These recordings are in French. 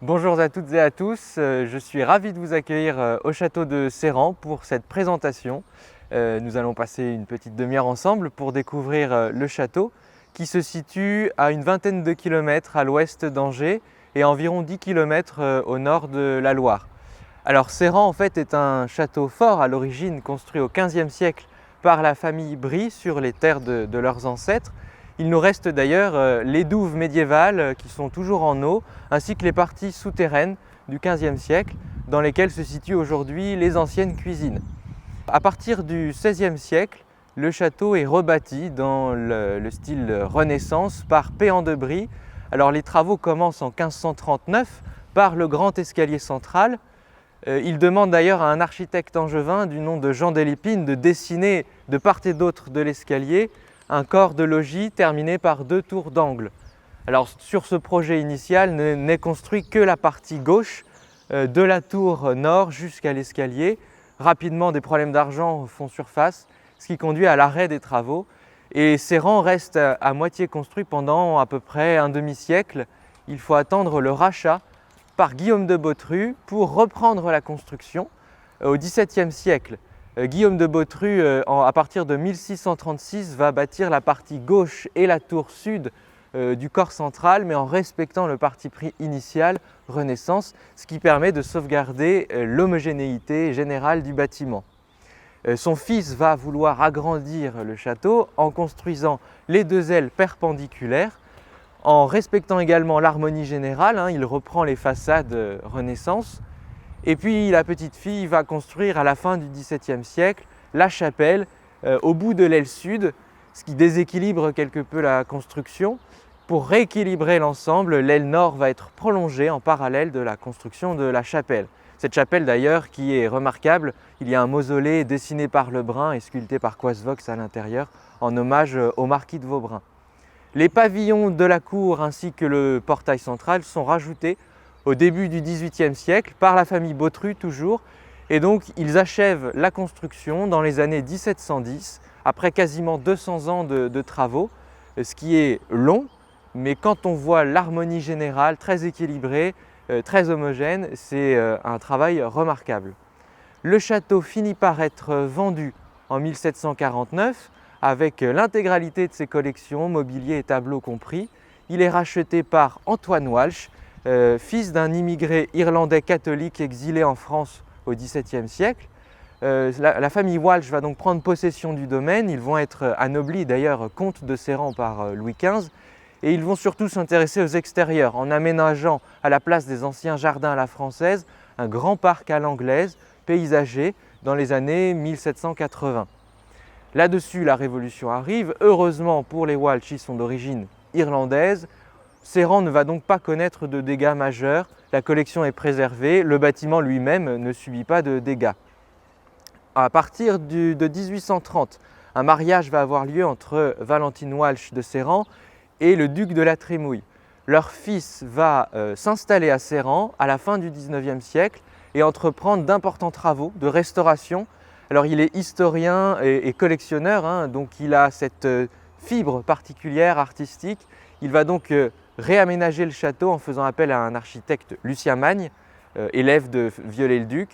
Bonjour à toutes et à tous, je suis ravi de vous accueillir au château de Serrans pour cette présentation. Nous allons passer une petite demi-heure ensemble pour découvrir le château qui se situe à une vingtaine de kilomètres à l'ouest d'Angers et à environ 10 kilomètres au nord de la Loire. Alors Serrans en fait est un château fort à l'origine construit au XVe siècle par la famille Brie sur les terres de leurs ancêtres. Il nous reste d'ailleurs les douves médiévales qui sont toujours en eau, ainsi que les parties souterraines du XVe siècle dans lesquelles se situent aujourd'hui les anciennes cuisines. À partir du XVIe siècle, le château est rebâti dans le style Renaissance par Péan de Brie. Alors les travaux commencent en 1539 par le grand escalier central. Il demande d'ailleurs à un architecte angevin du nom de Jean Delépine de dessiner de part et d'autre de l'escalier un corps de logis terminé par 2 tours d'angle. Alors sur ce projet initial n'est construit que la partie gauche de la tour nord jusqu'à l'escalier. Rapidement, des problèmes d'argent font surface, ce qui conduit à l'arrêt des travaux. Et Serrans reste à moitié construit pendant à peu près un demi-siècle. Il faut attendre le rachat par Guillaume de Botrus pour reprendre la construction au XVIIe siècle. Guillaume de Botrus, à partir de 1636, va bâtir la partie gauche et la tour sud du corps central, mais en respectant le parti pris initial Renaissance, ce qui permet de sauvegarder l'homogénéité générale du bâtiment. Son fils va vouloir agrandir le château en construisant les 2 ailes perpendiculaires, en respectant également l'harmonie générale. Il reprend les façades Renaissance. Et puis la petite fille va construire à la fin du XVIIe siècle la chapelle au bout de l'aile sud, ce qui déséquilibre quelque peu la construction. Pour rééquilibrer l'ensemble, l'aile nord va être prolongée en parallèle de la construction de la chapelle. Cette chapelle d'ailleurs qui est remarquable, il y a un mausolée dessiné par Lebrun et sculpté par Coisvox à l'intérieur en hommage au marquis de Vaubrin. Les pavillons de la cour ainsi que le portail central sont rajoutés au début du XVIIIe siècle par la famille Botrus toujours, et donc ils achèvent la construction dans les années 1710 après quasiment 200 ans de travaux, ce qui est long, mais quand on voit l'harmonie générale très équilibrée, très homogène, c'est un travail remarquable. Le château finit par être vendu en 1749 avec l'intégralité de ses collections, mobilier et tableaux compris. Il est racheté par Antoine Walsh, fils d'un immigré irlandais catholique exilé en France au XVIIe siècle. La famille Walsh va donc prendre possession du domaine. Ils vont être anoblis d'ailleurs comte de Serrans par Louis XV, et ils vont surtout s'intéresser aux extérieurs en aménageant à la place des anciens jardins à la française un grand parc à l'anglaise, paysager, dans les années 1780. Là-dessus, la Révolution arrive. Heureusement pour les Walsh, ils sont d'origine irlandaise. Serrans ne va donc pas connaître de dégâts majeurs, la collection est préservée, le bâtiment lui-même ne subit pas de dégâts. À partir de 1830, un mariage va avoir lieu entre Valentine Walsh de Serrans et le duc de la Trémouille. Leur fils va s'installer à Serrans à la fin du XIXe siècle et entreprendre d'importants travaux de restauration. Alors il est historien et collectionneur, donc il a cette fibre particulière artistique. Il va donc réaménager le château en faisant appel à un architecte, Lucien Magne, élève de Viollet-le-Duc,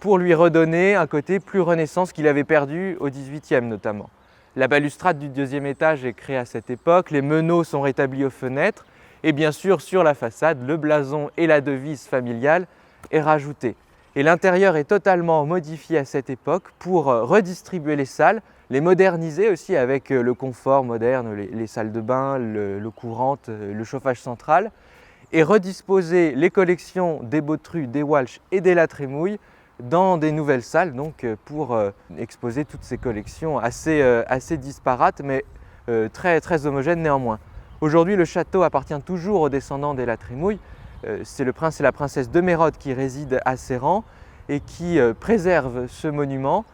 pour lui redonner un côté plus Renaissance qu'il avait perdu au XVIIIe notamment. La balustrade du 2e étage est créée à cette époque, les meneaux sont rétablis aux fenêtres et bien sûr sur la façade, le blason et la devise familiale est rajouté. Et l'intérieur est totalement modifié à cette époque pour redistribuer les salles, les moderniser aussi avec le confort moderne, les salles de bain, l'eau courante, le chauffage central, et redisposer les collections des Botrus, des Walsh et des La Trémouille dans des nouvelles salles donc, pour exposer toutes ces collections assez disparates mais très homogènes néanmoins. Aujourd'hui, le château appartient toujours aux descendants des La Trémouille. C'est le prince et la princesse de Mérode qui résident à Serrans et qui préservent ce monument.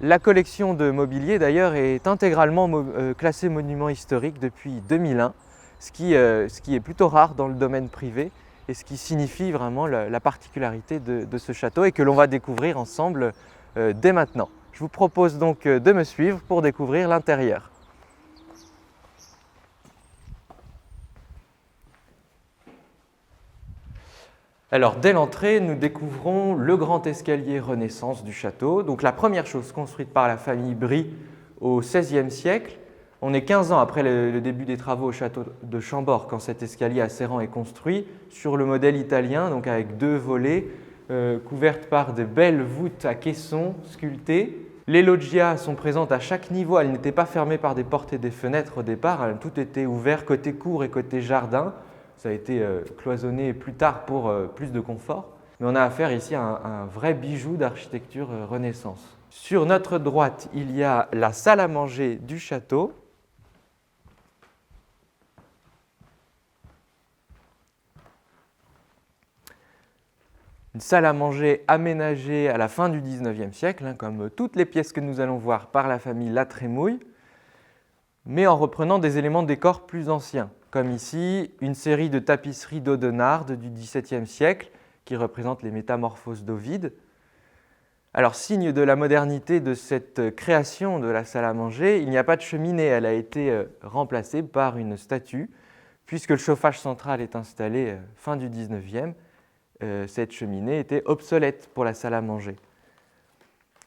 La collection de mobilier d'ailleurs est intégralement classée monument historique depuis 2001, ce qui est plutôt rare dans le domaine privé et ce qui signifie vraiment la particularité de ce château et que l'on va découvrir ensemble dès maintenant. Je vous propose donc de me suivre pour découvrir l'intérieur. Alors, dès l'entrée, nous découvrons le grand escalier Renaissance du château. Donc, la première chose construite par la famille Brie au XVIe siècle. On est 15 ans après le début des travaux au château de Chambord quand cet escalier à Serrans est construit sur le modèle italien, donc avec 2 volets couvertes par de belles voûtes à caissons sculptées. Les loggias sont présentes à chaque niveau, elles n'étaient pas fermées par des portes et des fenêtres au départ, tout était ouvert côté cour et côté jardin. Ça a été cloisonné plus tard pour plus de confort. Mais on a affaire ici à un vrai bijou d'architecture Renaissance. Sur notre droite, il y a la salle à manger du château. Une salle à manger aménagée à la fin du XIXe siècle, comme toutes les pièces que nous allons voir par la famille La Trémouille, mais en reprenant des éléments de décor plus anciens, comme ici une série de tapisseries d'Audenarde du XVIIe siècle qui représentent les métamorphoses d'Ovide. Alors, signe de la modernité de cette création de la salle à manger, il n'y a pas de cheminée, elle a été remplacée par une statue, puisque le chauffage central est installé fin du XIXe. Cette cheminée était obsolète pour la salle à manger.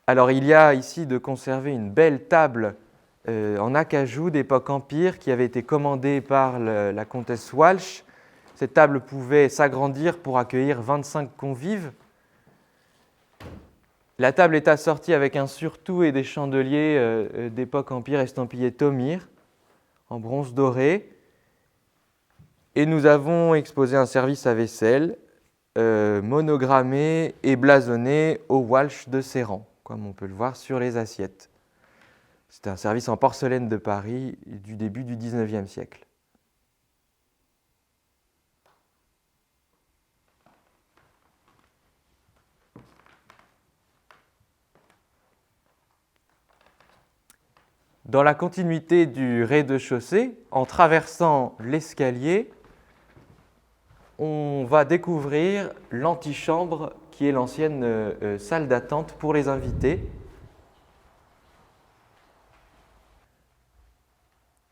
Alors il y a ici de conserver une belle table en acajou d'époque empire qui avait été commandée par la comtesse Walsh. Cette table pouvait s'agrandir pour accueillir 25 convives. La table est assortie avec un surtout et des chandeliers d'époque empire estampillés Thomire en bronze doré. Et nous avons exposé un service à vaisselle monogrammé et blasonné au Walsh de Serrans, comme on peut le voir sur les assiettes. C'est un service en porcelaine de Paris du début du XIXe siècle. Dans la continuité du rez-de-chaussée, en traversant l'escalier, on va découvrir l'antichambre qui est l'ancienne salle d'attente pour les invités.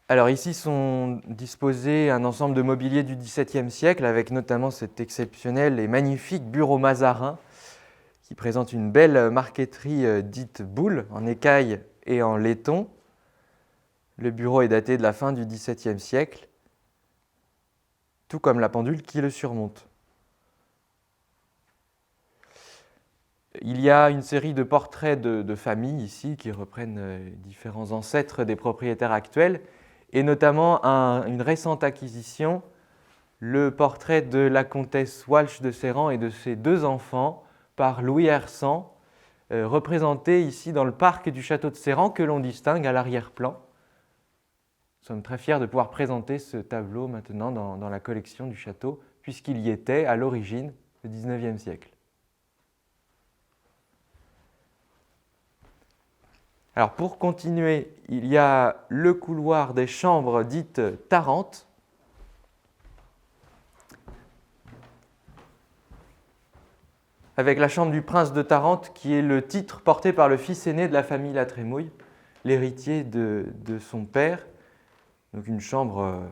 Alors ici sont disposés un ensemble de mobilier du XVIIe siècle avec notamment cet exceptionnel et magnifique bureau Mazarin qui présente une belle marqueterie dite boule en écaille et en laiton. Le bureau est daté de la fin du XVIIe siècle, tout comme la pendule qui le surmonte. Il y a une série de portraits de famille ici qui reprennent différents ancêtres des propriétaires actuels et notamment une récente acquisition, le portrait de la comtesse Walsh de Serrans et de ses 2 enfants par Louis Hersant, représenté ici dans le parc du château de Serrans que l'on distingue à l'arrière-plan. Nous sommes très fiers de pouvoir présenter ce tableau maintenant dans la collection du château, puisqu'il y était à l'origine du XIXe siècle. Alors pour continuer, il y a le couloir des chambres dites Tarentes. Avec la chambre du prince de Tarente qui est le titre porté par le fils aîné de la famille La Trémouille, l'héritier de son père. Donc une chambre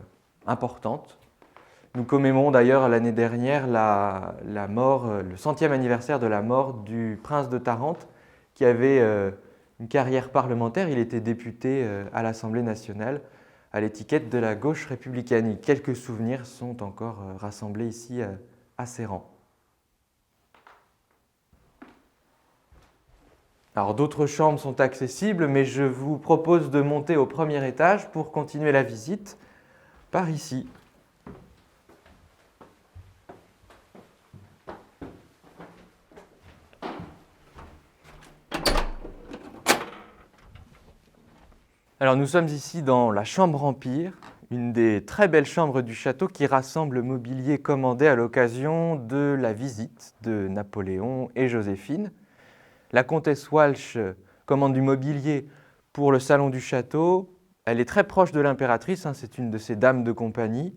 importante. Nous commémorons d'ailleurs l'année dernière la mort, le 100e anniversaire de la mort du prince de Tarente qui avait une carrière parlementaire. Il était député à l'Assemblée nationale à l'étiquette de la gauche républicaine. Quelques souvenirs sont encore rassemblés ici à Serrans. Alors d'autres chambres sont accessibles, mais je vous propose de monter au premier étage pour continuer la visite par ici. Alors nous sommes ici dans la chambre Empire, une des très belles chambres du château qui rassemble le mobilier commandé à l'occasion de la visite de Napoléon et Joséphine. La comtesse Walsh commande du mobilier pour le salon du château. Elle est très proche de l'impératrice, c'est une de ses dames de compagnie.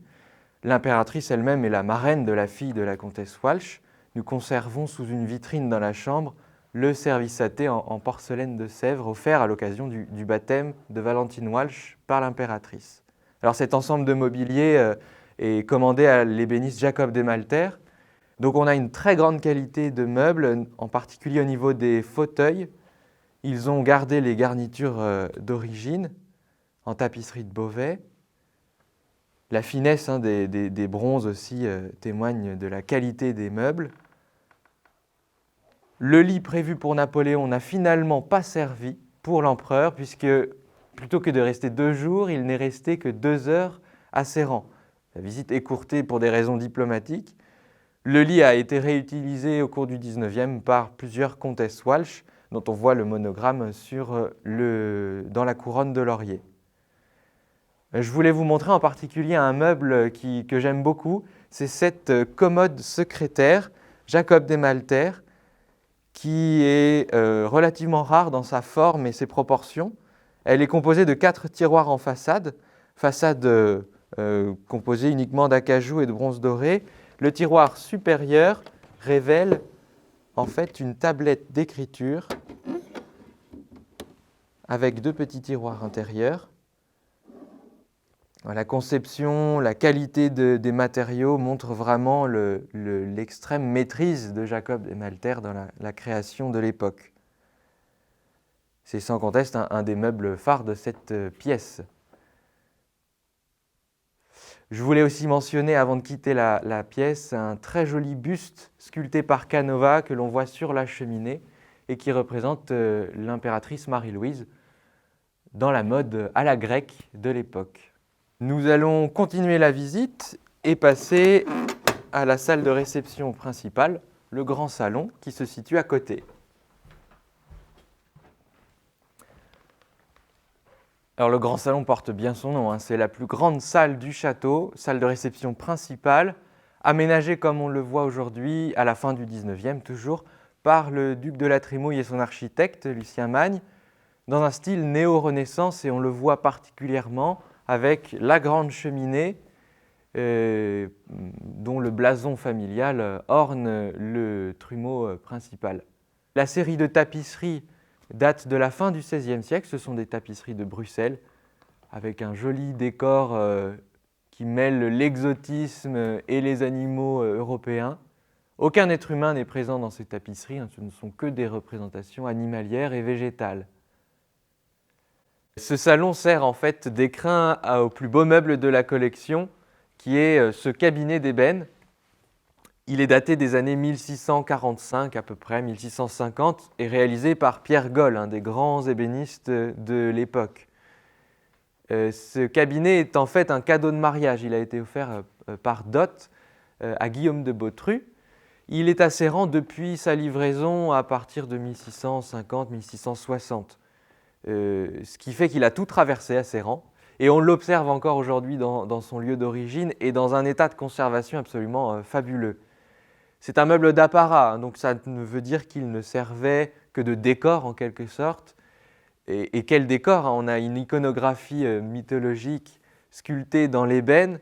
L'impératrice elle-même est la marraine de la fille de la comtesse Walsh. Nous conservons sous une vitrine dans la chambre le service à thé en porcelaine de Sèvres offert à l'occasion du baptême de Valentine Walsh par l'impératrice. Alors cet ensemble de mobilier est commandé à l'ébéniste Jacob Desmalter. Donc on a une très grande qualité de meubles, en particulier au niveau des fauteuils. Ils ont gardé les garnitures d'origine en tapisserie de Beauvais. La finesse des bronzes aussi témoigne de la qualité des meubles. Le lit prévu pour Napoléon n'a finalement pas servi pour l'empereur, puisque plutôt que de rester 2 jours, il n'est resté que 2 heures à Séran. La visite écourtée pour des raisons diplomatiques. Le lit a été réutilisé au cours du XIXe par plusieurs comtesses Walsh, dont on voit le monogramme dans la couronne de laurier. Je voulais vous montrer en particulier un meuble que j'aime beaucoup. C'est cette commode secrétaire, Jacob Desmalter, qui est relativement rare dans sa forme et ses proportions. Elle est composée de 4 tiroirs en façade composée uniquement d'acajou et de bronze doré. Le tiroir supérieur révèle en fait une tablette d'écriture avec 2 petits tiroirs intérieurs. La conception, la qualité des matériaux montrent vraiment l'extrême maîtrise de Jacob Desmalter dans la création de l'époque. C'est sans conteste un des meubles phares de cette pièce. Je voulais aussi mentionner, avant de quitter la pièce, un très joli buste sculpté par Canova que l'on voit sur la cheminée et qui représente l'impératrice Marie-Louise dans la mode à la grecque de l'époque. Nous allons continuer la visite et passer à la salle de réception principale, le grand salon qui se situe à côté. Alors le grand salon porte bien son nom, c'est la plus grande salle du château, salle de réception principale, aménagée comme on le voit aujourd'hui à la fin du XIXe, toujours par le duc de la Trémouille et son architecte Lucien Magne, dans un style néo-renaissance, et on le voit particulièrement avec la grande cheminée dont le blason familial orne le trumeau principal. La série de tapisseries date de la fin du XVIe siècle. Ce sont des tapisseries de Bruxelles avec un joli décor qui mêle l'exotisme et les animaux européens. Aucun être humain n'est présent dans ces tapisseries, ce ne sont que des représentations animalières et végétales. Ce salon sert en fait d'écrin au plus beau meuble de la collection, qui est ce cabinet d'ébène. Il est daté des années 1645 à peu près, 1650, et réalisé par Pierre Goll, un des grands ébénistes de l'époque. Ce cabinet est en fait un cadeau de mariage. Il a été offert par dot à Guillaume de Bautru. Il est à Séran depuis sa livraison à partir de 1650-1660. Ce qui fait qu'il a tout traversé à Séran. Et on l'observe encore aujourd'hui dans son lieu d'origine et dans un état de conservation absolument fabuleux. C'est un meuble d'apparat, donc ça ne veut dire qu'il ne servait que de décor en quelque sorte. Et quel décor, hein. On a une iconographie mythologique sculptée dans l'ébène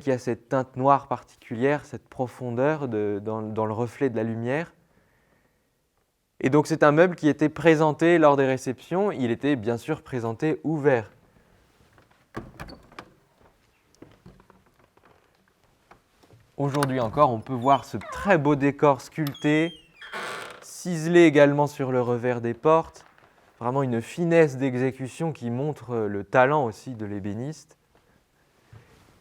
qui a cette teinte noire particulière, cette profondeur dans le reflet de la lumière. Et donc c'est un meuble qui était présenté lors des réceptions. Il était bien sûr présenté ouvert. Aujourd'hui encore, on peut voir ce très beau décor sculpté, ciselé également sur le revers des portes. Vraiment une finesse d'exécution qui montre le talent aussi de l'ébéniste.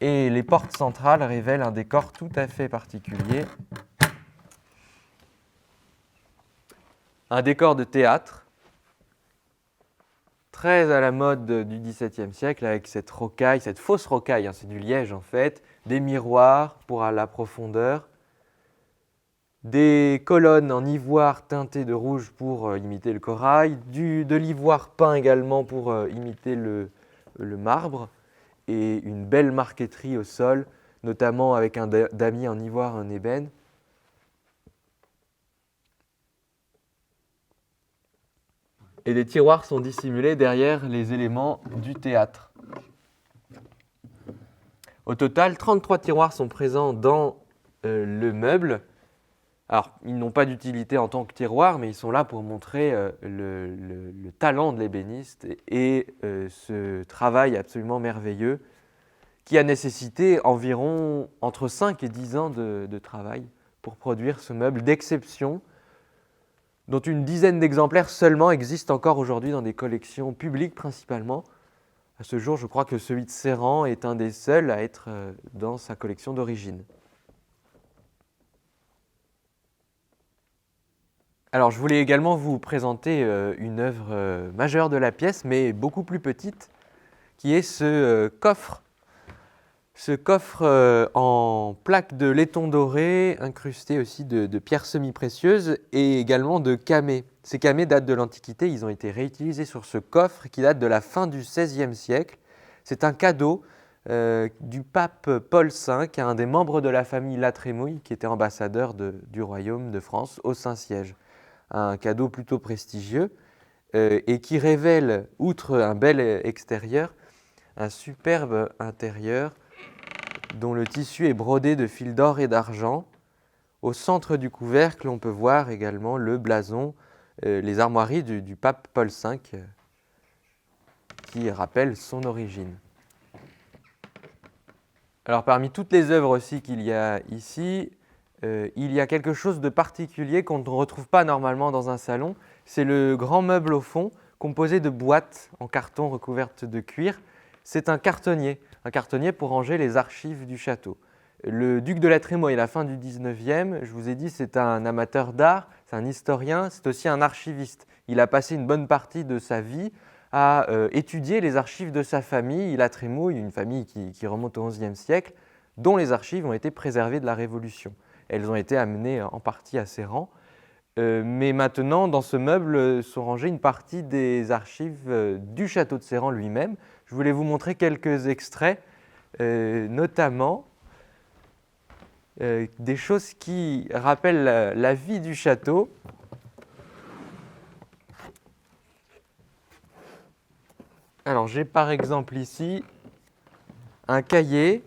Et les portes centrales révèlent un décor tout à fait particulier. Un décor de théâtre, très à la mode du XVIIe siècle, avec cette rocaille, cette fausse rocaille, c'est du liège en fait, des miroirs pour la profondeur, des colonnes en ivoire teintées de rouge pour imiter le corail, de l'ivoire peint également pour imiter le marbre, et une belle marqueterie au sol, notamment avec un damier en ivoire, en ébène. Et les tiroirs sont dissimulés derrière les éléments du théâtre. Au total, 33 tiroirs sont présents dans le meuble. Alors, ils n'ont pas d'utilité en tant que tiroirs, mais ils sont là pour montrer le talent de l'ébéniste et ce travail absolument merveilleux qui a nécessité environ entre 5 et 10 ans de travail pour produire ce meuble d'exception dont une dizaine d'exemplaires seulement existent encore aujourd'hui dans des collections publiques principalement. À ce jour, je crois que celui de Serran est un des seuls à être dans sa collection d'origine. Alors, je voulais également vous présenter une œuvre majeure de la pièce, mais beaucoup plus petite, qui est ce coffre. Ce coffre en plaques de laiton doré, incrusté aussi de pierres semi-précieuses et également de camées. Ces camées datent de l'Antiquité, ils ont été réutilisés sur ce coffre qui date de la fin du XVIe siècle. C'est un cadeau du pape Paul V à un des membres de la famille La Trémouille, qui était ambassadeur du royaume de France au Saint-Siège. Un cadeau plutôt prestigieux et qui révèle, outre un bel extérieur, un superbe intérieur dont le tissu est brodé de fils d'or et d'argent. Au centre du couvercle, on peut voir également le blason, les armoiries du pape Paul V, qui rappellent son origine. Alors parmi toutes les œuvres aussi qu'il y a ici, il y a quelque chose de particulier qu'on ne retrouve pas normalement dans un salon. C'est le grand meuble au fond, composé de boîtes en carton recouvertes de cuir. C'est un cartonnier pour ranger les archives du château. Le duc de la Trémouille, à la fin du 19e, je vous ai dit, c'est un amateur d'art, c'est un historien, c'est aussi un archiviste. Il a passé une bonne partie de sa vie à étudier les archives de sa famille, la Trémouille, une famille qui remonte au XIe siècle, dont les archives ont été préservées de la Révolution. Elles ont été amenées en partie à Serran. Mais maintenant, dans ce meuble, sont rangées une partie des archives du château de Serran lui-même. Je voulais vous montrer quelques extraits, notamment des choses qui rappellent la vie du château. Alors, j'ai par exemple ici un cahier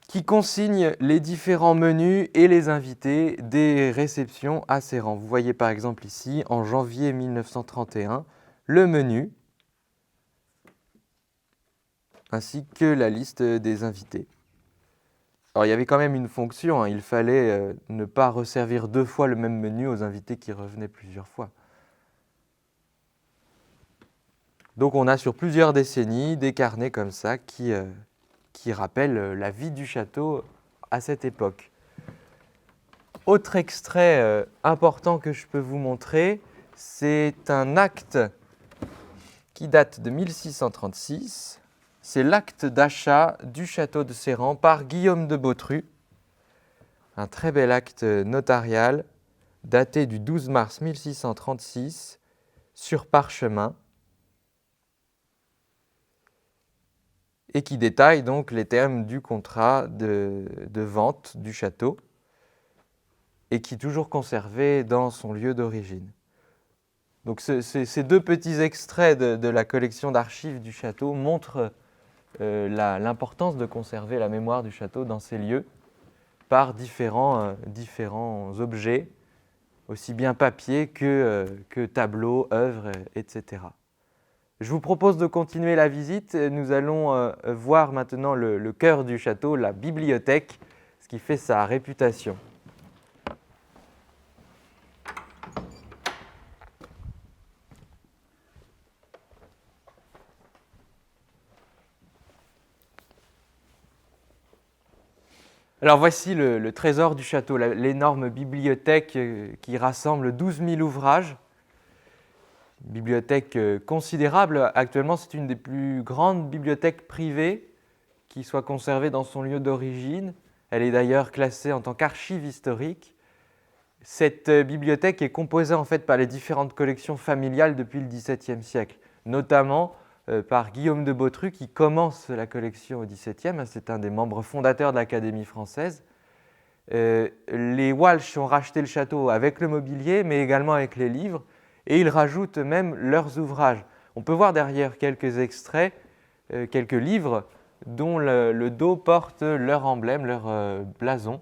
qui consigne les différents menus et les invités des réceptions à Serran. Vous voyez par exemple ici, en janvier 1931, le menu, ainsi que la liste des invités. Alors il y avait quand même une fonction, il fallait ne pas resservir 2 fois le même menu aux invités qui revenaient plusieurs fois. Donc on a sur plusieurs décennies des carnets comme ça qui rappellent la vie du château à cette époque. Autre extrait important que je peux vous montrer, c'est un acte qui date de 1636. C'est l'acte d'achat du château de Serran par Guillaume de Bautru. Un très bel acte notarial daté du 12 mars 1636 sur parchemin et qui détaille donc les termes du contrat de vente du château et qui est toujours conservé dans son lieu d'origine. Donc ces 2 petits extraits de la collection d'archives du château montrent l'importance de conserver la mémoire du château dans ces lieux par différents objets, aussi bien papier que tableaux, œuvres, etc. Je vous propose de continuer la visite. Nous allons voir maintenant le cœur du château, la bibliothèque, ce qui fait sa réputation. Alors voici le trésor du château, l'énorme bibliothèque qui rassemble 12 000 ouvrages. Une bibliothèque considérable. Actuellement, c'est une des plus grandes bibliothèques privées qui soit conservée dans son lieu d'origine. Elle est d'ailleurs classée en tant qu'archive historique. Cette bibliothèque est composée en fait par les différentes collections familiales depuis le XVIIe siècle, notamment par Guillaume de Bautru qui commence la collection au XVIIe. C'est un des membres fondateurs de l'Académie française. Les Walsh ont racheté le château avec le mobilier, mais également avec les livres, et ils rajoutent même leurs ouvrages. On peut voir derrière quelques extraits, quelques livres dont le dos porte leur emblème, leur blason.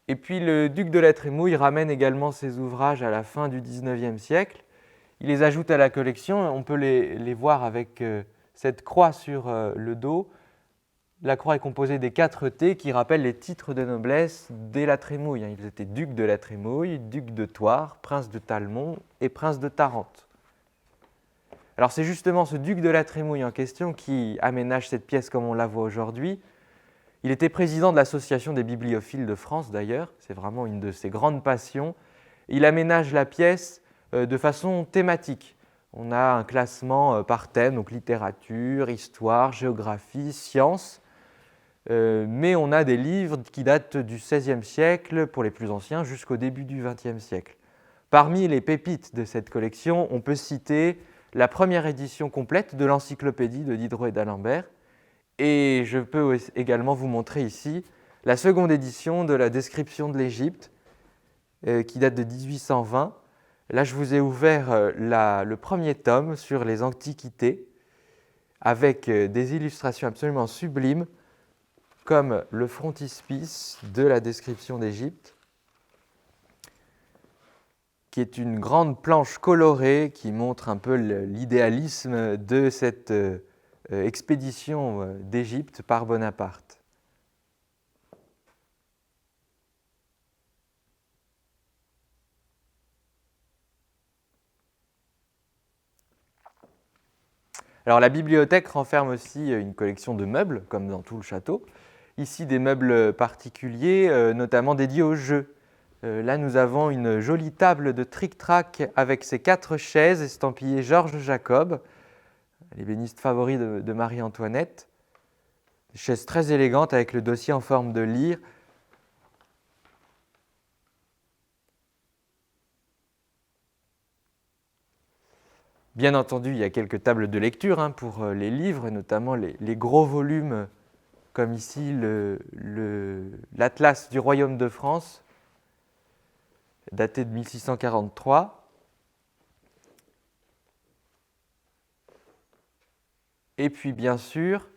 Et puis le duc de la Trémouille ramène également ses ouvrages à la fin du XIXe siècle. Il les ajoute à la collection, on peut les voir avec cette croix sur le dos. la croix est composée des 4 T qui rappellent les titres de noblesse des La Trémouille. Ils étaient ducs de La Trémouille, ducs de Thouars, princes de Talmont et princes de Tarente. Alors c'est justement ce duc de La Trémouille en question qui aménage cette pièce comme on la voit aujourd'hui. Il était président de l'Association des bibliophiles de France d'ailleurs, c'est vraiment une de ses grandes passions. Il aménage la pièce de façon thématique. On a un classement par thème, donc littérature, histoire, géographie, sciences. Mais on a des livres qui datent du XVIe siècle pour les plus anciens jusqu'au début du XXe siècle. Parmi les pépites de cette collection, on peut citer la première édition complète de l'encyclopédie de Diderot et d'Alembert, et je peux également vous montrer ici la seconde édition de la description de l'Égypte qui date de 1820. Là, je vous ai ouvert le premier tome sur les antiquités avec des illustrations absolument sublimes comme le frontispice de la description d'Égypte, qui est une grande planche colorée qui montre un peu l'idéalisme de cette expédition d'Égypte par Bonaparte. Alors la bibliothèque renferme aussi une collection de meubles, comme dans tout le château. Ici des meubles particuliers, notamment dédiés aux jeux. Là nous avons une jolie table de tric-trac avec ses 4 chaises estampillées Georges Jacob, l'ébéniste favori de Marie-Antoinette. Des chaises très élégantes avec le dossier en forme de lyre. Bien entendu, il y a quelques tables de lecture pour les livres, notamment les gros volumes, comme ici l'Atlas du Royaume de France, daté de 1643. Et puis, bien sûr,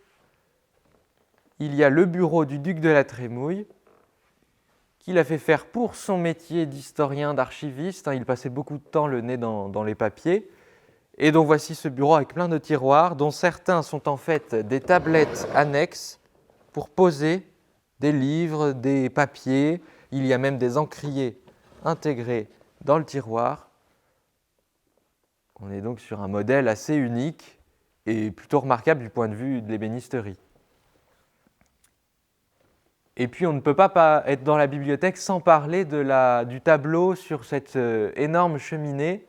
il y a le bureau du duc de La Trémouille, qu'il a fait faire pour son métier d'historien, d'archiviste. Il passait beaucoup de temps le nez dans les papiers. Et donc voici ce bureau avec plein de tiroirs, dont certains sont en fait des tablettes annexes pour poser des livres, des papiers. Il y a même des encriers intégrés dans le tiroir. On est donc sur un modèle assez unique et plutôt remarquable du point de vue de l'ébénisterie. Et puis on ne peut pas être dans la bibliothèque sans parler du tableau sur cette énorme cheminée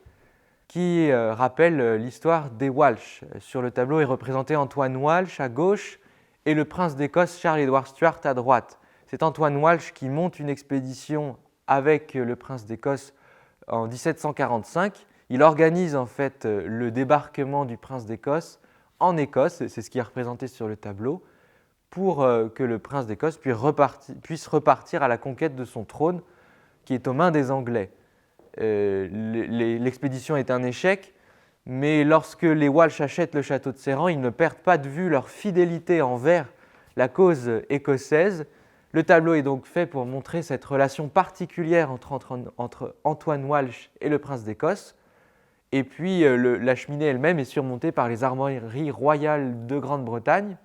qui rappelle l'histoire des Walsh. Sur le tableau est représenté Antoine Walsh à gauche et le prince d'Écosse Charles-Édouard Stuart à droite. C'est Antoine Walsh qui monte une expédition avec le prince d'Écosse en 1745. Il organise en fait le débarquement du prince d'Écosse en Écosse, c'est ce qui est représenté sur le tableau, pour que le prince d'Écosse puisse repartir à la conquête de son trône qui est aux mains des Anglais. L'expédition est un échec, mais lorsque les Walsh achètent le château de Serrans, ils ne perdent pas de vue leur fidélité envers la cause écossaise. Le tableau est donc fait pour montrer cette relation particulière entre Antoine Walsh et le prince d'Écosse. Et puis la cheminée elle-même est surmontée par les armoiries royales de Grande-Bretagne,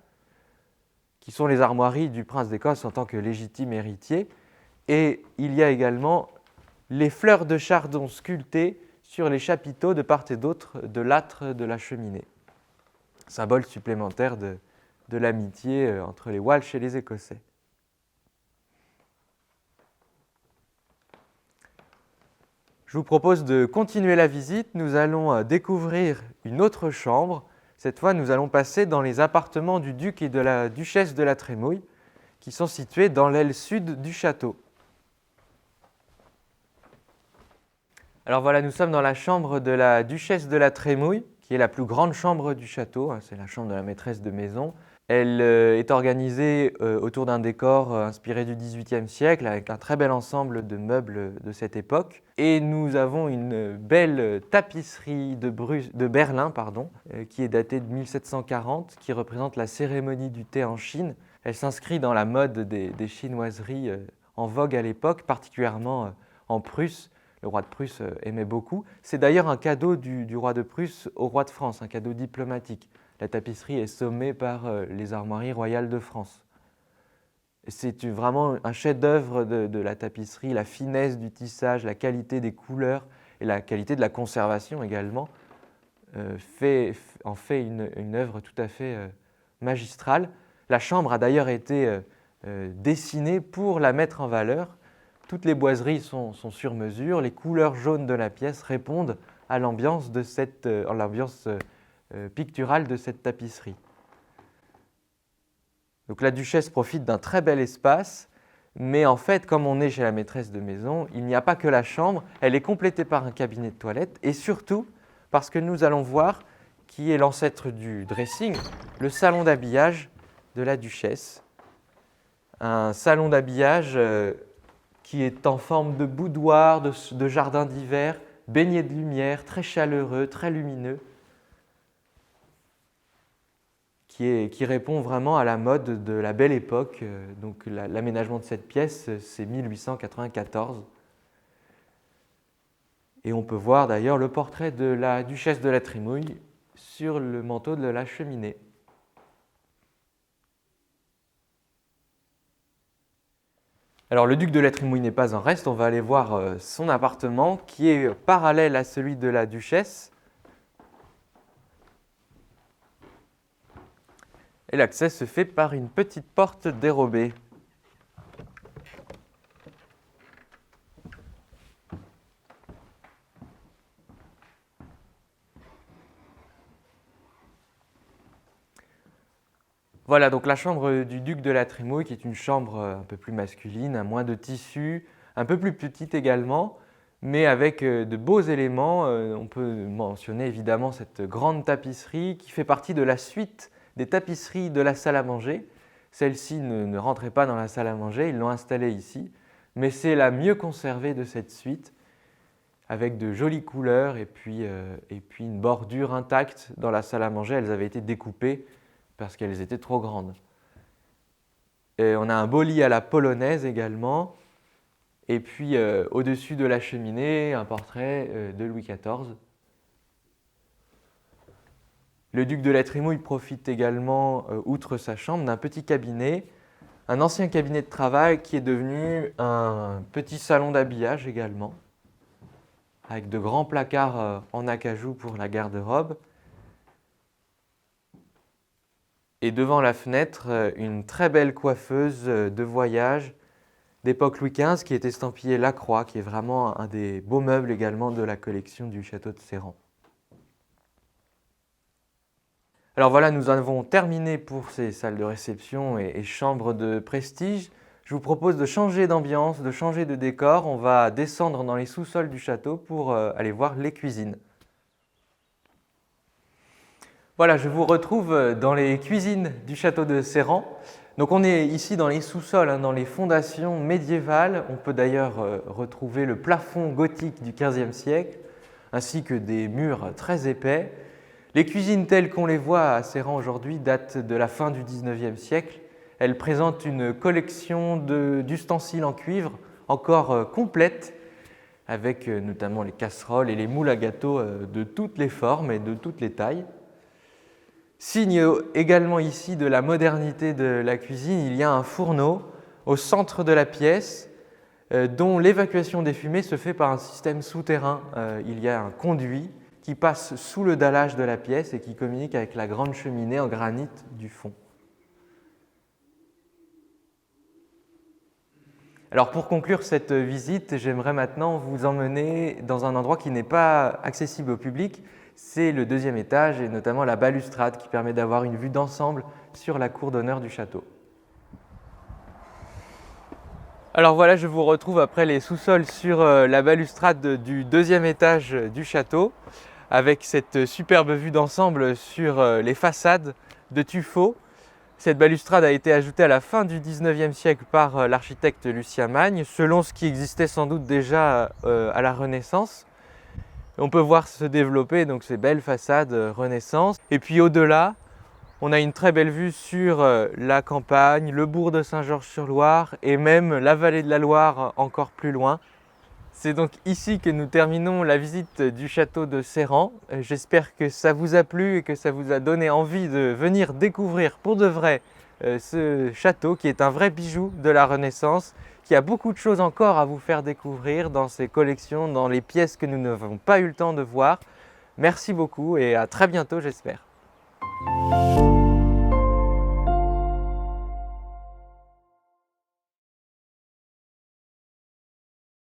qui sont les armoiries du prince d'Écosse en tant que légitime héritier. Et il y a également les fleurs de chardon sculptées sur les chapiteaux de part et d'autre de l'âtre de la cheminée. Symbole supplémentaire de l'amitié entre les Walsh et les Écossais. Je vous propose de continuer la visite. Nous allons découvrir une autre chambre. Cette fois, nous allons passer dans les appartements du duc et de la duchesse de La Trémouille, qui sont situés dans l'aile sud du château. Alors voilà, nous sommes dans la chambre de la duchesse de La Trémouille, qui est la plus grande chambre du château. C'est la chambre de la maîtresse de maison. Elle est organisée autour d'un décor inspiré du XVIIIe siècle, avec un très bel ensemble de meubles de cette époque. Et nous avons une belle tapisserie de Berlin, qui est datée de 1740, qui représente la cérémonie du thé en Chine. Elle s'inscrit dans la mode des chinoiseries en vogue à l'époque, particulièrement en Prusse. Le roi de Prusse aimait beaucoup. C'est d'ailleurs un cadeau du roi de Prusse au roi de France, un cadeau diplomatique. la tapisserie est sommée par les armoiries royales de France. C'est vraiment un chef-d'œuvre de la tapisserie, la finesse du tissage, la qualité des couleurs et la qualité de la conservation également en fait une œuvre tout à fait magistrale. La chambre a d'ailleurs été dessinée pour la mettre en valeur. Toutes les boiseries sont sur mesure, les couleurs jaunes de la pièce répondent à l'ambiance picturale de cette tapisserie. Donc la duchesse profite d'un très bel espace, mais en fait, comme on est chez la maîtresse de maison, il n'y a pas que la chambre, elle est complétée par un cabinet de toilette, et surtout, parce que nous allons voir, qui est l'ancêtre du dressing, le salon d'habillage de la duchesse. Un salon d'habillage qui est en forme de boudoir, de jardin d'hiver, baigné de lumière, très chaleureux, très lumineux, qui répond vraiment à la mode de la belle époque. Donc l'aménagement de cette pièce, c'est 1894. Et on peut voir d'ailleurs le portrait de la duchesse de la Trémouille sur le manteau de la cheminée. Alors le duc de la Trémouille n'est pas en reste, on va aller voir son appartement qui est parallèle à celui de la duchesse. Et l'accès se fait par une petite porte dérobée. Voilà donc la chambre du duc de la Trémouille qui est une chambre un peu plus masculine, à moins de tissu, un peu plus petite également, mais avec de beaux éléments. On peut mentionner évidemment cette grande tapisserie qui fait partie de la suite des tapisseries de la salle à manger. Celle-ci ne rentrait pas dans la salle à manger, ils l'ont installée ici, mais c'est la mieux conservée de cette suite, avec de jolies couleurs et puis une bordure intacte dans la salle à manger. Elles avaient été découpées parce qu'elles étaient trop grandes. Et on a un beau lit à la polonaise également, et puis au-dessus de la cheminée, un portrait de Louis XIV. Le duc de la Trémouille profite également, outre sa chambre, d'un petit cabinet, un ancien cabinet de travail qui est devenu un petit salon d'habillage également, avec de grands placards en acajou pour la garde-robe. Et devant la fenêtre, une très belle coiffeuse de voyage d'époque Louis XV qui est estampillée Lacroix, qui est vraiment un des beaux meubles également de la collection du château de Serrans. Alors voilà, nous avons terminé pour ces salles de réception et chambres de prestige. Je vous propose de changer d'ambiance, de changer de décor. On va descendre dans les sous-sols du château pour aller voir les cuisines. Voilà, je vous retrouve dans les cuisines du château de Serrans. Donc on est ici dans les sous-sols, dans les fondations médiévales. On peut d'ailleurs retrouver le plafond gothique du XVe siècle, ainsi que des murs très épais. Les cuisines telles qu'on les voit à Serrans aujourd'hui datent de la fin du XIXe siècle. Elles présentent une collection d'ustensiles en cuivre encore complète, avec notamment les casseroles et les moules à gâteaux de toutes les formes et de toutes les tailles. Signe également ici de la modernité de la cuisine, il y a un fourneau au centre de la pièce dont l'évacuation des fumées se fait par un système souterrain. Il y a un conduit qui passe sous le dallage de la pièce et qui communique avec la grande cheminée en granit du fond. Alors pour conclure cette visite, j'aimerais maintenant vous emmener dans un endroit qui n'est pas accessible au public. C'est le deuxième étage et notamment la balustrade qui permet d'avoir une vue d'ensemble sur la cour d'honneur du château. Alors voilà, je vous retrouve après les sous-sols sur la balustrade du deuxième étage du château, avec cette superbe vue d'ensemble sur les façades de tuffeau. Cette balustrade a été ajoutée à la fin du XIXe siècle par l'architecte Lucien Magne, selon ce qui existait sans doute déjà à la Renaissance. On peut voir se développer donc ces belles façades Renaissance. Et puis au-delà, on a une très belle vue sur la campagne, le bourg de Saint-Georges-sur-Loire et même la vallée de la Loire encore plus loin. C'est donc ici que nous terminons la visite du château de Serrans. J'espère que ça vous a plu et que ça vous a donné envie de venir découvrir pour de vrai ce château qui est un vrai bijou de la Renaissance, qui a beaucoup de choses encore à vous faire découvrir dans ses collections, dans les pièces que nous n'avons pas eu le temps de voir. Merci beaucoup et à très bientôt, j'espère.